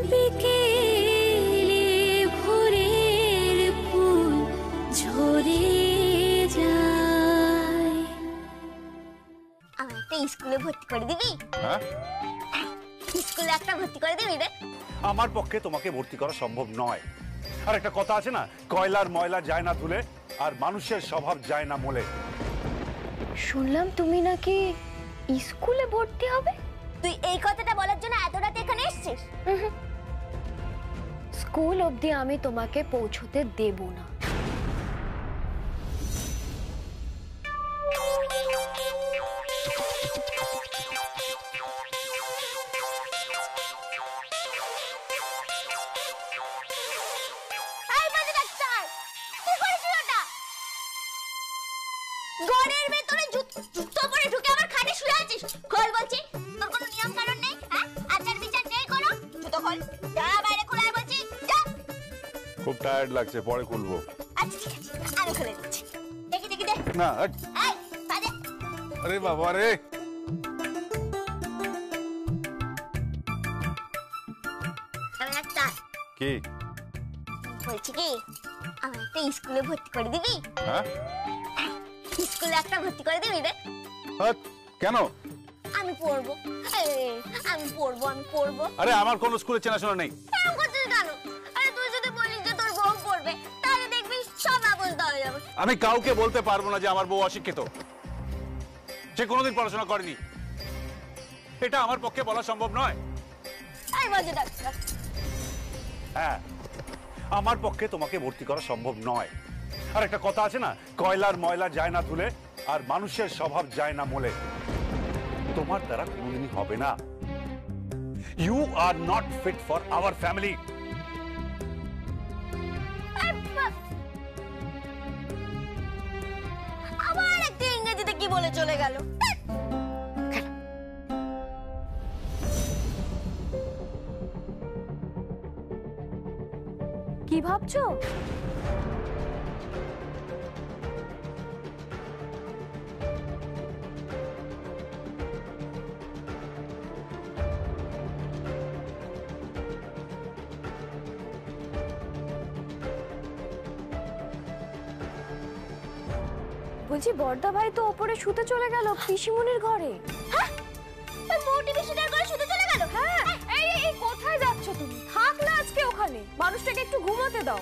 বিকেলে ভোরের ফুল ঝরে যায়। আমার একটা স্কুলে ভর্তি করে দিবি? হ্যাঁ, স্কুলে একটা ভর্তি করে দিবি রে? আমার পক্ষে তোমাকে ভর্তি করা সম্ভব নয়। আর একটা কথা আছে না, কয়লার ময়লা যায় না ধুলে, আর মানুষের স্বভাব যায় না মোলে। শুনলাম তুমি নাকি স্কুলে ভর্তি হবে। তুই এই কথাটা বলার জন্য এত রাতে এখানে এসেছিস? স্কুল অবধি আমি তোমাকে পৌঁছতে দেব না। ঘরের ভেতরে জুতো পরে ঢুকে আমার খাটে শুয়ে আছিস। খোল বলছি, তোর কোনো নিয়ম কানুন নেই? হ্যাঁ, আচার বিচার নেই কোনো? জুতো খোল, যা বাইরে খোলার বলছি, যা। খুব টায়ার্ড লাগছে, পরে খুলবো। আচ্ছা ঠিক আছে, আমি খুলে দিচ্ছি। দেখি দেখি দে। না, এই পাদে। আরে বাবা রে। আমি একটা কি বলছি কি, আমার একটা স্কুলে ভর্তি করে দিবি? হ্যাঁ, স্কুলে একটা ভর্তি করে দিবি রে? কেন? আমি পড়বো, আমি পড়বো। আরে আমার কোন স্কুলে চেনাশোনা নেই। এরকম করছিস কেন? আরে তুই যদি বলিস যে তোর বউ পড়বে, তাহলে দেখবি সব ব্যবস্থা হয়ে যাবে। আমি কাউকে বলতে পারবো না যে আমার বউ অশিক্ষিত, সে কোনোদিন পড়াশোনা করেনি। এটা আমার পক্ষে বলা সম্ভব নয়। এই বলছি ডাক্তার। হ্যাঁ, আমার পক্ষে তোমাকে ভর্তি করা সম্ভব নয়। আর একটা কথা আছে না, কয়লার ময়লা যায় না ধুলে, আর মানুষের স্বভাব যায় না মোলে। তোমার দ্বারা কোনোদিনই হবে না। You are not fit for our family. আবার একটা ইংরেজিতে কি বলে চলে গেল। কি ভাবছো? বলছি বড়দা ভাই তো ওপরে শুতে চলে গেল পিসিমনির ঘরে। হ্যাঁ, ওই বউটি বিশুদের ঘরে শুতে চলে গেল? হ্যাঁ, এই কোথায় যাচ্ছ তুমি? থাকলে আজকে ওখানে, মানুষটাকে একটু ঘুমোতে দাও।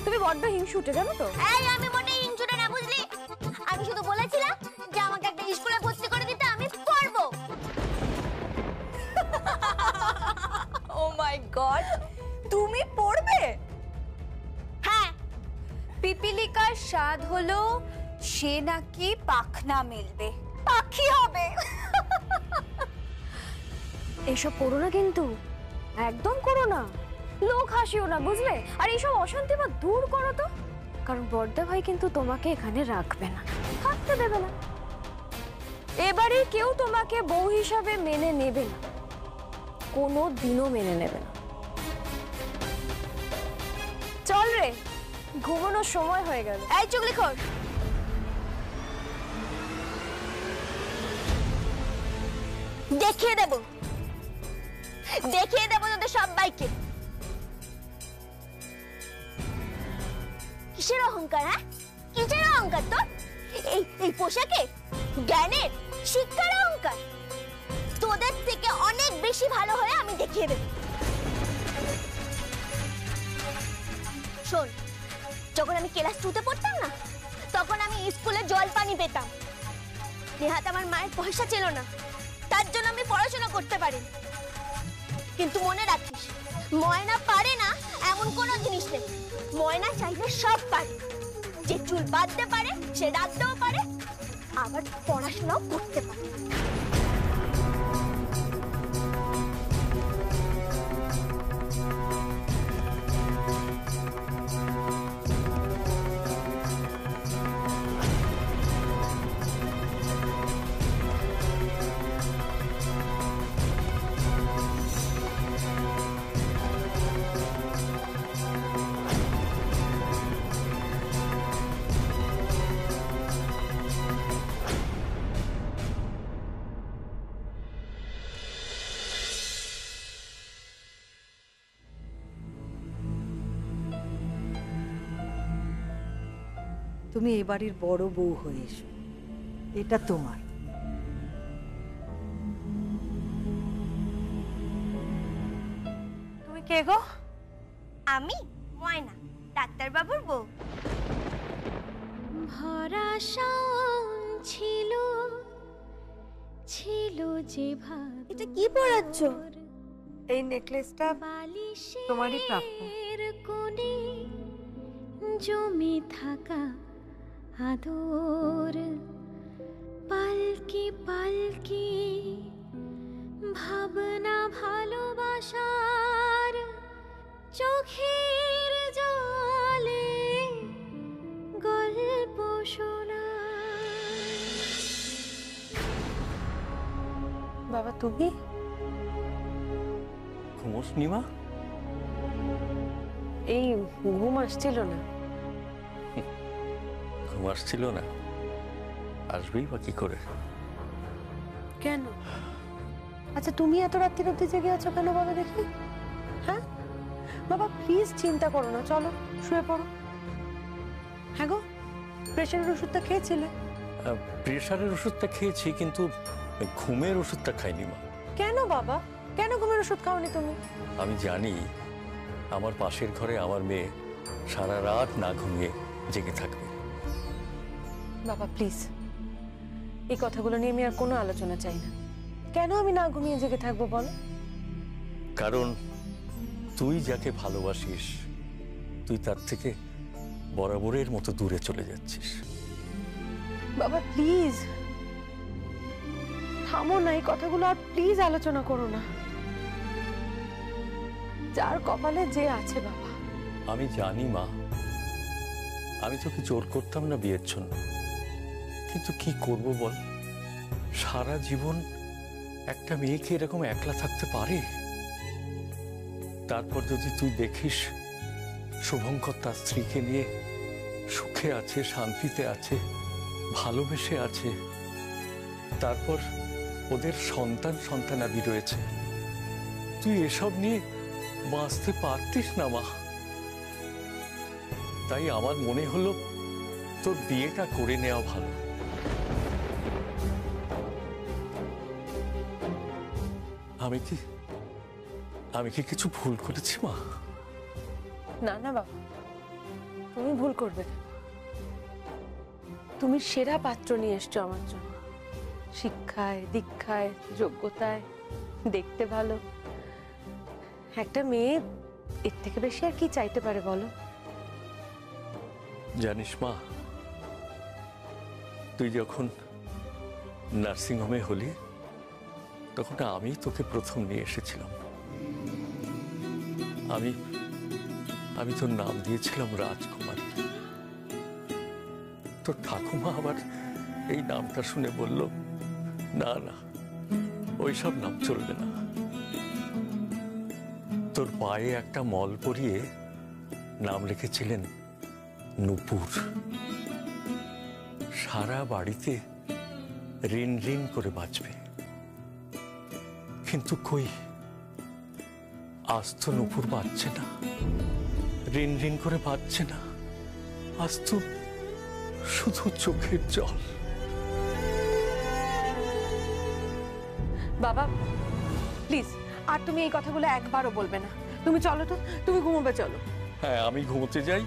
তুমি বড্ড হিংসুটে জানো তো। এই আমি মোটেই হিংসুটে না, বুঝলি? আমি শুধু বলেছিলাম যে আমাকে একটা স্কুলে ভর্তি করে দিতে, আমি পড়বো। ও মাই গড, তুমি পড়বে? হ্যাঁ, পিপিলিকার স্বাদ হলো সে নাকি পাখনা মেলবে, পাখি হবে। এসব করো না কিন্তু, একদম করো না। লোক হাসিও না, বুঝলে? আর এইসব অশান্তি বা দূর করো তো, কারণ বড়দা ভাই কিন্তু তোমাকে এখানে রাখবে না, থাকতে দেবে না। এবারে কেউ তোমাকে বউ হিসাবে মেনে নেবে না, কোনো দিনও মেনে নেবে না। চল রে, ঘুমানোর সময় হয়ে গেল। এই চুগলিখোর, দেখিয়ে দেবো তোদের সবাইকে কিসের অহংকার। হ্যাঁ, কিসের অহংকার তোর? এই পোশাকে, জ্ঞানের, শিক্ষার অহংকার। তোদের থেকে অনেক বেশি ভালো হয়ে আমি দেখিয়ে দেব। শোন, যখন আমি ক্লাস 2 তে পড়তাম না, তখন আমি স্কুলে জল পানি পেতাম। নেহাত আমার মায়ের পয়সা ছিল না, তার জন্য আমি পড়াশোনা করতে পারিনি। কিন্তু মনে রাখিস, ময়না পারে না এমন কোনো জিনিস নেই। ময়না চাইলে সব পারে। যে চুল বাঁধতে পারে, সে রাখতেও পারে, আবার পড়াশোনাও করতে পারে। তুমি এ বাড়ির বড় বউ হয়ে এসো, এটা তোমার। তুমি কে গো? আমি ময়না, ডাক্তারবাবুর বউ। ভরা শাওন ছিল ছিল যে ভাদর, এটা কি পড়াচ্ছ? এই নেকলেসটা তোমারই প্রাপ্য। বালিশের কোণে জমে থাকা আদর, পালকি পালকি ভাবনা ভালোবাসার, চোখের জলে গল্প শোনা। বাবা তুমি ঘুমোস নিমা? এই ঘুম আসছিল না। ঘুম আসছিল না? আসবেই বা কি করে? কেন? আচ্ছা তুমি এত রাত্রির অবধি জেগে আছো কেন বাবা দেখি? হ্যাঁ বাবা প্লিজ চিন্তা করো না, চলো শুয়ে পড়ো। হ্যাঁ গো, প্রেশারের ওষুধটা খেয়েছিলে? প্রেশারের ওষুধটা খেয়েছি, কিন্তু ঘুমের ওষুধটা খাইনি মা। কেন বাবা, কেন ঘুমের ওষুধ খাওনি তুমি? আমি জানি আমার পাশের ঘরে আমার মেয়ে সারা রাত না ঘুমিয়ে জেগে থাকবে। বাবা প্লিজ, এই কথাগুলো নিয়ে আমি আর কোনো আলোচনা চাই না। কেন আমি না ঘুমিয়ে জেগে থাকবো বলো? কারণ তুই যাকে ভালোবাসিস, তুই তার থেকে বরাবরের মতো দূরে চলে যাচ্ছিস। বাবা প্লিজ থামো না, এই কথাগুলো আর প্লিজ আলোচনা করো না। যার কপালে যে আছে বাবা। আমি জানি মা, আমি তোকে জোর করতাম না বিয়ের জন্য, কিন্তু কি করব বল? সারা জীবন একটা মেয়েকে এরকম একলা থাকতে পারে? তারপর যদি তুই দেখিস শুভঙ্কর তার স্ত্রীকে নিয়ে সুখে আছে, শান্তিতে আছে, ভালোবেসে আছে, তারপর ওদের সন্তানাদি রয়েছে, তুই এসব নিয়ে বাঁচতে পারতিস না মা। তাই আমার মনে হলো তোর বিয়েটা করে নেওয়া ভালো। আমি কি কিছু ভুল করেছি মা? না না বাবা, তুমি ভুল করবে না। তুমি সেরা পাত্র নিয়ে এসছো আমার জন্য, শিক্ষায়, দীক্ষায়, যোগ্যতায়, দেখতে ভালো। একটা মেয়ে এর থেকে বেশি আর কি চাইতে পারে বলো? জানিস মা, তুই যখন নার্সিংহোমে হলি তখন আমি তোকে প্রথম নিয়ে এসেছিলাম। আমি তোর নাম দিয়েছিলাম রাজকুমারী। তোর ঠাকুমা আবার এই নামটা শুনে বলল, না না, ওইসব নাম চলবে না। তোর পায়ে একটা মল পরিয়ে নাম লিখেছিলেন নূপুর। সারা বাড়িতে রিন রিন করে বাঁচবে। কিন্তু কই, আজ তো নূপুর বাঁচছে না, রিন রিন করে বাঁচছে না, আজ তো শুধু চোখের জল। বাবা প্লিজ, আর তুমি এই কথাগুলো একবারও বলবে না। তুমি চলো তো, তুমি ঘুমোবে, চলো। হ্যাঁ, আমি ঘুমোতে যাই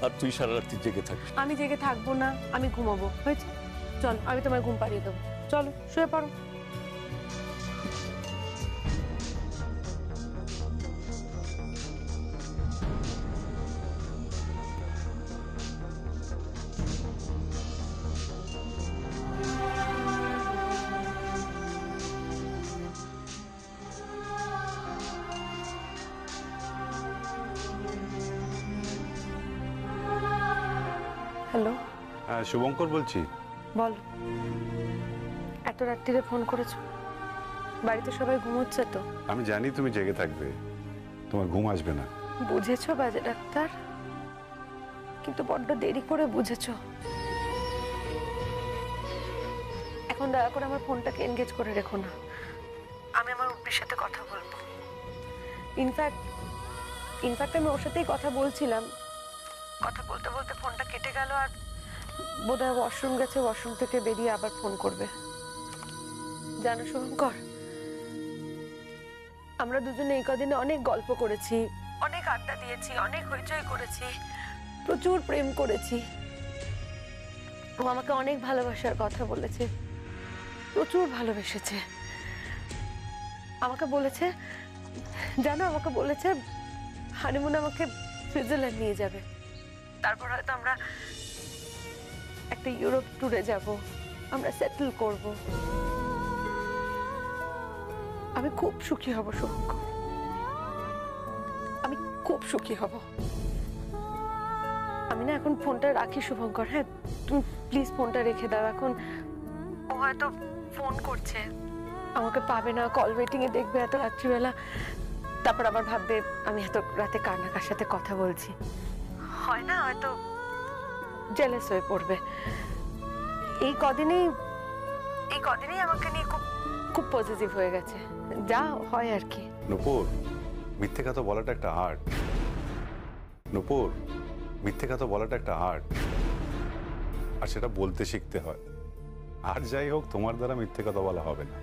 আর তুই সারা রাত্রি জেগে থাকিস। আমি জেগে থাকবো না, আমি ঘুমাবো, হয়েছে? চলো, আমি তোমায় ঘুম পাড়িয়ে দেবো। চলো শুয়ে পড়ো। হ্যালো, হ্যাঁ শুভঙ্কর বলছি। বল। এত রাত্রিরে ফোন করেছো? বাড়িতে সবাই ঘুমোচ্ছে তো? আমি জানি তুমি জেগে থাকবে, তোমার ঘুম আসবে না। বুঝেছো বাজে ডাক্তার, কিন্তু বড্ড দেরি করে বুঝেছো। এখন দয়া করে আমার ফোনটাকে এনগেজ করে রেখো না। আমি আমার উপরের সাথে কথা বলবো। ইনফ্যাক্ট আমি ওর সাথেই কথা বলছিলাম। কথা বলতে বলতে ফোনটা কেটে গেল আর বোধহয় ওয়াশরুম গেছে, ওয়াশরুম থেকে বেরিয়ে আবার ফোন করবে। জানো শুভঙ্কর, আমরা দুজনে এই কদিনে অনেক গল্প করেছি, অনেক আড্ডা দিয়েছি, অনেক হইচই করেছি, প্রচুর প্রেম করেছি। ও আমাকে অনেক ভালোবাসার কথা বলেছে, প্রচুর ভালোবেসেছে। আমাকে বলেছে, জানো, আমাকে বলেছে হানিমুন আমাকে সুইজারল্যান্ড নিয়ে যাবে, তারপর হয়তো আমরা একটা ইউরোপ ট্যুরে যাব, আমরা সেটেল করব। আমি খুব সুখী হব শুভঙ্কর, আমি খুব সুখী হব। আমি না এখন ফোনটা রাখি শুভঙ্কর। হ্যাঁ, তুমি প্লিজ ফোনটা রেখে দাও এখন। ও হয়তো ফোন করছে, আমাকে পাবে না, কল ওয়েটিং এ দেখবে এত রাত্রিবেলা, তারপর আবার ভাববে আমি এত রাতে কার না কার সাথে কথা বলছি, হয় না, হয়তো জেলাস হয়ে পড়বে। এই কদিনেই আমাকে নিয়ে খুব খুব পজিটিভ হয়ে গেছে, যা হয় আর কি। নূপুর, মিথ্যে কথা বলাটা একটা আর্ট। নূপুর, মিথ্যে কথা বলাটা একটা আর্ট, আর সেটা বলতে শিখতে হয়। আর যাই হোক, তোমার দ্বারা মিথ্যে কথা বলা হবে না।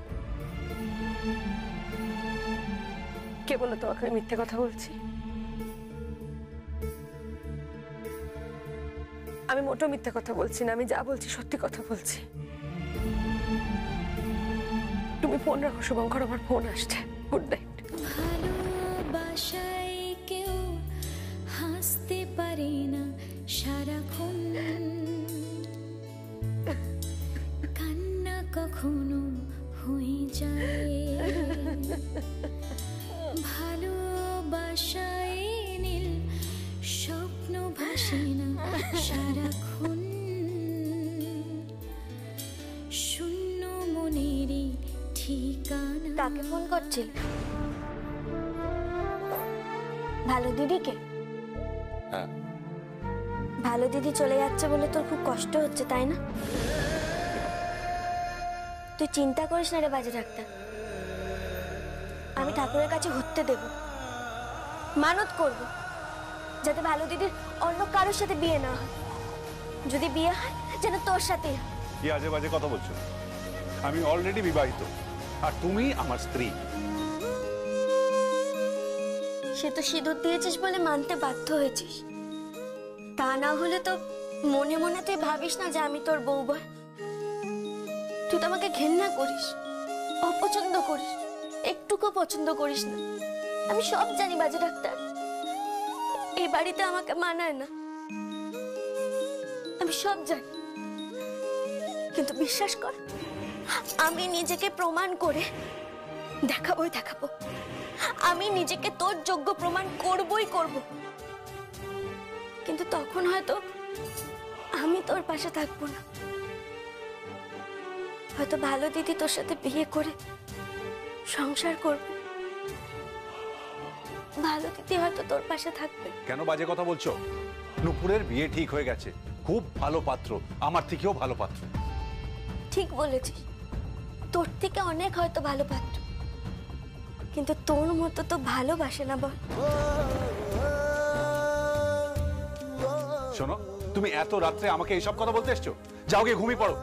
কে বলো তোমাকে আমি মিথ্যে কথা বলছি? আমি মোটেও মিথ্যে কথা বলছি না, আমি যা বলছি সত্যি কথা বলছি। তুমি ফোন রাখো শুভঙ্কর, আমার ফোন আসছে। Good night. ভালোবাসায় কেউ হাসতে পারে না সারাক্ষণ, কান্না কখনো হয়ে যায়। ভালোবাসায় নীল স্বপ্ন ভাসে না সারাক্ষণ, শূন্য মনেরই ঠিকানা। কাকে ফোন করছিল? ভালো দিদিকে? হ্যাঁ। ভালো দিদি চলে যাচ্ছে বলে তোর খুব কষ্ট হচ্ছে, তাই না? তুই চিন্তা করিস না রে বাজে ডাক্তার, আমি ঠাকুরের কাছে ঘুরতে দেব, মানত করব যাতে ভালো দিদির অন্য কারোর সাথে বিয়ে না হয়। যদি বিয়ে হয় যেন তোর সাথে। কি আজে বাজে কথা বলছো? আমি অলরেডি বিবাহিত, আর তুমি আমার স্ত্রী। সে তো সিঁদুর দিয়েছিস বলে মানতে বাধ্য হয়েছিস, তা না হলে তো মনে মনে তুই ভাবিস না যে আমি তোর বউ বল। তুই তো আমাকে ঘেন্না করিস, অপছন্দ করিস, একটুকু পছন্দ করিস না। আমি সব জানি বাজে ডাক্তার, এই বাড়িতে আমাকে মানায় না, আমি সব জানি। কিন্তু বিশ্বাস কর, আমি নিজেকে প্রমাণ করে দেখাবো। আমি নিজেকে তোর যোগ্য প্রমাণ করবই করব। কিন্তু তখন হয়তো আমি তোর পাশে থাকবো না, হয়তো ভালো দিদি তোর সাথে বিয়ে করে সংসার করবে, ভালো দিদি হয়তো তোর পাশে থাকবে। কেন বাজে কথা বলছো? নূপুরের বিয়ে ঠিক হয়ে গেছে, খুব ভালো পাত্র, আমার থেকেও ভালো পাত্র। ঠিক বলেছিস, তোর থেকে অনেক হয়তো ভালো পাত্র, কিন্তু তোর মতো তো ভালোবাসে না বল। শোনো, তুমি এত রাত্রে আমাকে এইসব কথা বলতে এসছো? যাও গিয়ে ঘুমিয়ে পড়ো।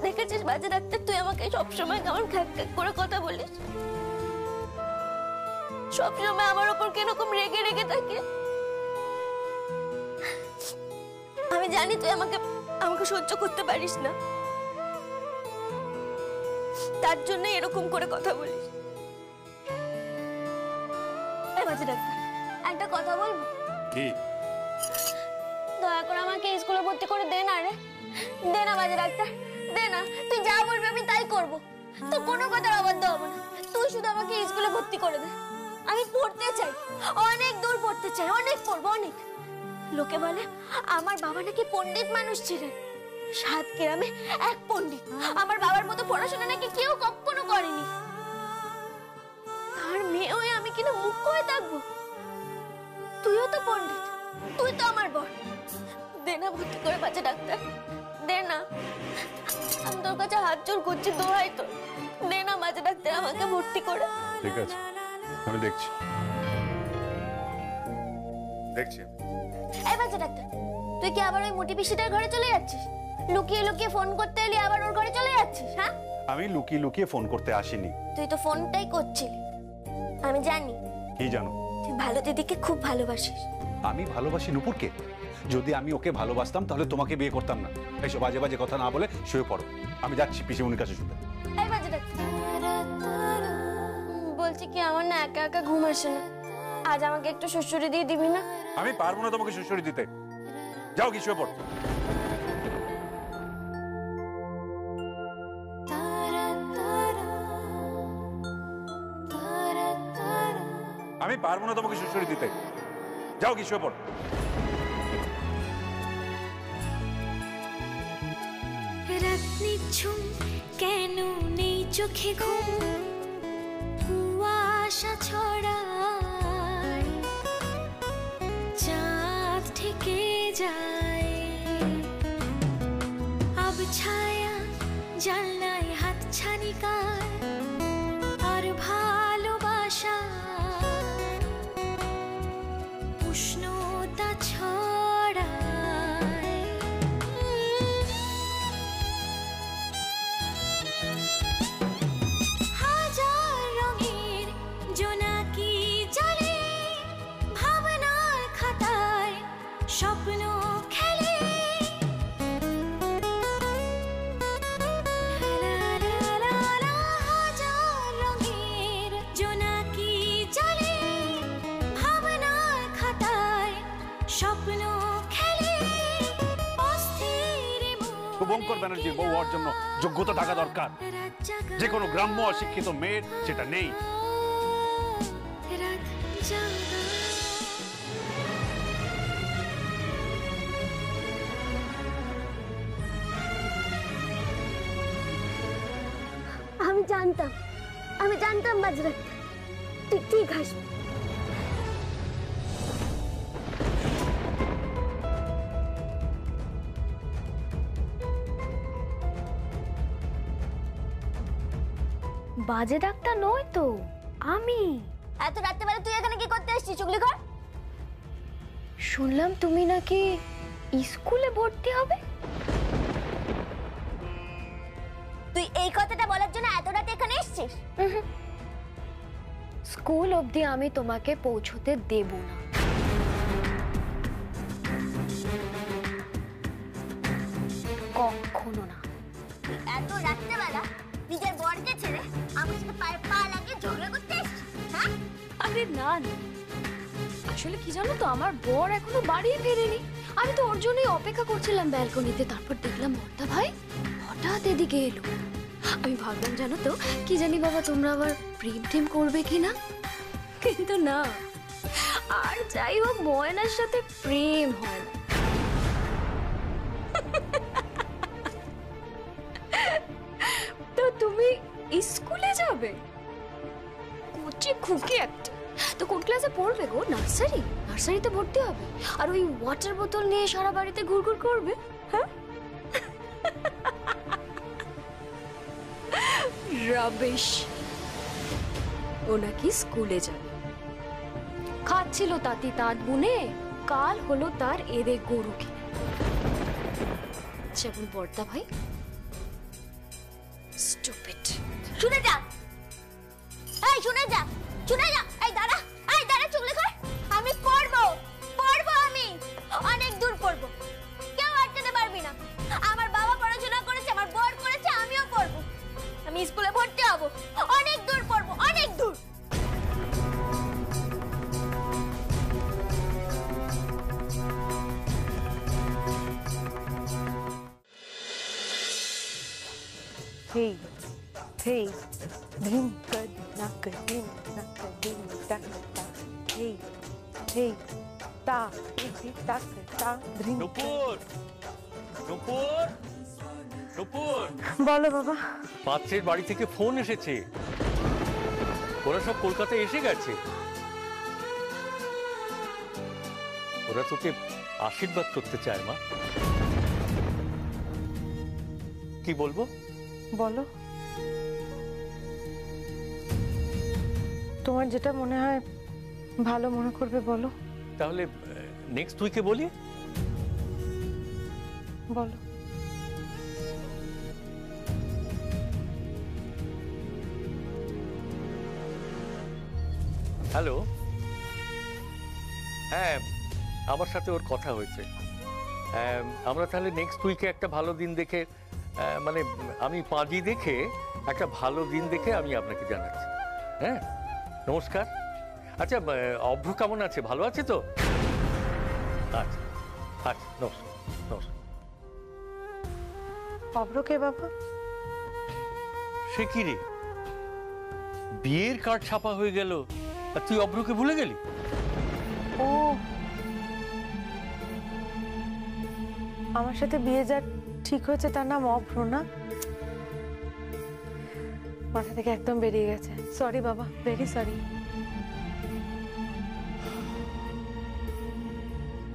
দেখেছিস বাজে ডাক্তার, তুই আমাকে সবসময় কেমন খ্যাক খ্যাক করে কথা বলিস, সবসময় আমার উপর কিরকম রেগে রেগে থাকে। আমি জানি তুই আমাকে সহ্য করতে পারিস না, তার জন্য এরকম করে কথা বলিস। বাজে ডাক্তার, একটা কথা বলবো? কি? দয়া করে আমাকে স্কুলে ভর্তি করে দে না রে, দে না বাজে ডাক্তার, দে না। তুই যা বলবি আমি তাই করব, তোর কোনো কথার অবাধ্য হবো না। তুই শুধু আমাকে স্কুলে ভর্তি করে দে, আমি পড়তে চাই, অনেক দূর পড়তে চাই, অনেক পড়বো, অনেক। লোকে বলে আমার বাবা নাকি পণ্ডিত মানুষ ছিলেন, 7 গ্রামে 1 পণ্ডিত। আমার বাবার মতো পড়াশোনা নাকি কেউ কখনো করেনি। তার মেয়ে হয়ে আমি কিনা মুখ হয়ে থাকবো? তুইও তো পণ্ডিত, তুই তো আমার বর, দে না ভর্তি করে বাচ্চা ডাক্তার, দে না। আমি তোর কাছে হাত জোর করছি, দোহাই তোর, দে না বাচ্চা ডাক্তার, আমাকে ভর্তি করে। ঠিক আছে, আমি দেখছি। এই বাচ্চা ডাক্তার, তুই কি আবার ওই মোটি পিসিটার ঘরে চলে যাচ্ছিস? লুকিয়ে লুকিয়ে ফোন করতে এলি আবার ওর ঘরে চলে যাচ্ছিস? হ্যাঁ, আমি লুকিয়ে লুকিয়ে ফোন করতে আসিনি। তুই তো ফোনটাই করছিলি। আমি জানি কি জানো? তুই ভালো দিদিকে খুব ভালোবাসিস। আমি ভালোবাসি নুপুরকে। যদি আমি ওকে ভালোবাসতাম তাহলে তোমাকে বিয়ে করতাম না। এইসব বাজে বাজে কথা না বলে শুয়ে পড়ো। আমি যাচ্ছি পিসিমণির কাছে শুতে। এই বাচ্চা ডাক্তার, বলছি কি আমার না একা একা ঘুম আসে না, আজ আমাকে একটু সুড়সুড়ি দিয়ে দিবি না? আমি পারবো না তোমাকে সুড়সুড়ি দিতে। যাও কি শুয়ে পড়ো। আমি পারবো না তোমাকে সুড়সুড়ি দিতে। যাও কি শুয়ে পড়ো। রাত নিঝুম কেন নেই চোখে ঘুম, কুয়াশা ছড়ায়, চাঁদ থেকে যায়, আবছায়া জানলায় হাত ছানিকার, আর ভালোবাসা উষ্ণতা ছড়ায়। হাজার রঙের জোনাকি জলে, ভাবনার খাতায় স্বপ্ন খেলে, হাজার রঙের জোনাকি জলে, ভাবনার খাতায় স্বপ্ন খেলে, অস্থির শুভঙ্কর ব্যানার্জির বউ হওয়ার জন্য যোগ্যতা থাকা দরকার। যে কোনো গ্রাম্য অশিক্ষিত মেয়ের সেটা নেই। রাত জাগা। আমি জানতাম বাজরা তুই ঠিক আসবি। বাজে ডাক্তার নয় তো, আমি। এত রাত্রেবেলা তুই এখানে কি করতে এসেছিস চুগলি কর? শুনলাম তুমি নাকি স্কুলে ভর্তি হবে। তুই এই কথাটা বলার জন্য এত রাতে এখানে এসেছিস? স্কুল অবধি আমি তোমাকে পৌঁছতে দেব না। কখনো না। এত রাত্রেবেলা নিজের বরকে ছেড়ে আমার সাথে পায়ে পা লাগিয়ে ঝগড়া করতে এসেছিস? হ্যাঁ, আরে না না, আসলে কি জানো তো, আমার বর এখনো বাড়ি ফেরেনি। আমি তো ওর জন্যই অপেক্ষা করছিলাম ব্যালকনিতে। তারপর দেখলাম বর্দা ভাই হঠাৎ এদিকে এলো। আমি ভাবলাম জানো তো, কি জানি বাবা তোমরা আবার প্রেম টেম করবে কিনা, কিন্তু না। আর যাই হোক, ময়নার সাথে প্রেম হয় না। তো তুমি স্কুলে যাবে? কোচি খুকি একটা। তো কোন ক্লাসে পড়বে গো? নার্সারি? নার্সারিতে ভর্তি হবে আর ওই ওয়াটার বোতল নিয়ে সারা বাড়িতে ঘুরঘুর করবে? হ্যাঁ, রাবিশ। ও নাকি স্কুলে যাবে। খাচ্ছিল তাঁতি তাঁত বুনে, কাল হলো তার এরে গরু কিনে। যেমন বর্দা ভাই স্টুপিড। শুনে যা, এই শুনে যা, শুনে যা। এই দাঁড়া, এই দাঁড়া চুগলি কর। আমি পড়বো, পড়বো, আমি অনেক দূর পড়বো। কেউ আটকাতে পারবি না। আমার বাবা পড়াশোনা করেছে, আমার বর করেছে, আমিও পড়বো। আমি স্কুলে ভর্তি হব, অনেক দূর পড়বো, অনেক দূর। Hey, hey, dim kad nak dim tak ta. Hey, hey, ta, hey tak ta dim. নুপুর, নুপুর, নুপুর। বলো বাবা। পাত্রের বাড়ি থেকে ফোন এসেছে, ওরা সব কলকাতায় এসে গেছে। ওরা তোকে আশীর্বাদ করতে চায় মা। কি বলবো? বলো, তোমার যেটা মনে হয় ভালো মনে করবে বলো। তাহলে নেক্সট উইকে বলি। বলো। হ্যালো, হ্যাঁ আমার সাথে ওর কথা হয়েছে। আমরা তাহলে নেক্সট উইকে একটা ভালো দিন দেখে, মানে আমি পাঁজি দেখে একটা ভালো দিন দেখে আমি আপনাকে জানাচ্ছি। হ্যাঁ, নমস্কার। আচ্ছা, অভ্র কেমন আছে? ভালো আছে তো? আচ্ছা আচ্ছা, নমস্কার নমস্কার। অভ্র কে বাবা? সে কি রে, বিয়ের কার্ড ছাপা হয়ে গেল আর তুই অভ্রকে ভুলে গেলি? ও, আমার সাথে বিয়ে যার ঠিক হয়েছে তার নাম অভ্র না? মাথা থেকে একদম বেরিয়ে গেছে। সরি বাবা, ভেরি সরি।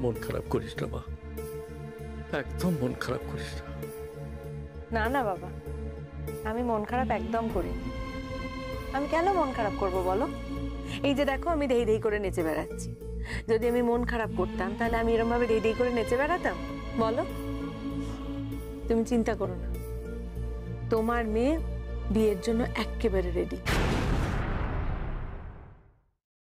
মন খারাপ করিস না মা, একদম মন খারাপ করিস না। না না বাবা, আমি মন খারাপ একদম করি। আমি কেন মন খারাপ করব বলো? এই যে দেখো, আমি দেই দেই করে নেচে বেড়াচ্ছি। যদি আমি মন খারাপ করতাম তাহলে আমি এরকম ভাবে দেই দেই করে নেচে বেড়াতাম বলো? তুমি চিন্তা করো না, তোমার মেয়ে বিয়ের জন্য একেবারে রেডি।